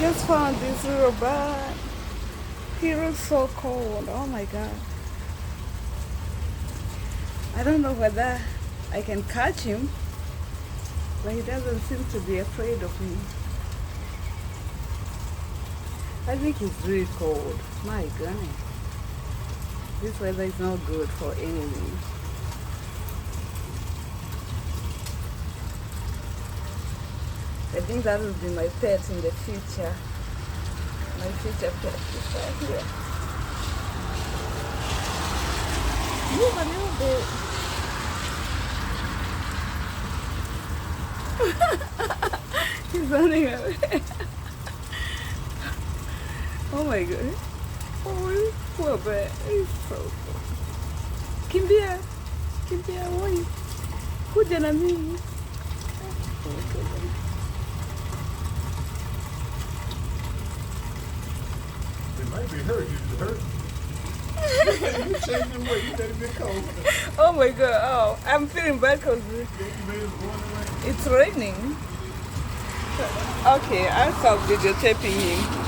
just found this little bird. He looks so cold. Oh my god. I don't know whether I can catch him, but he doesn't seem to be afraid of me. I think he's really cold. My goodness. This weather is not good for anything. I think that will be my pet in the future. My future pet is right here. Move a little bit. He's running away. Oh my god. Oh, poor bird. He's so cool. Kimbia. Kimbia, oi. Kuja na mimi. It might be hurt. You hurt. You changed the way. You let it get cold. Oh my god. Oh, I'm feeling bad because You made it going away. it's raining. Okay, I'll stop videotaping him.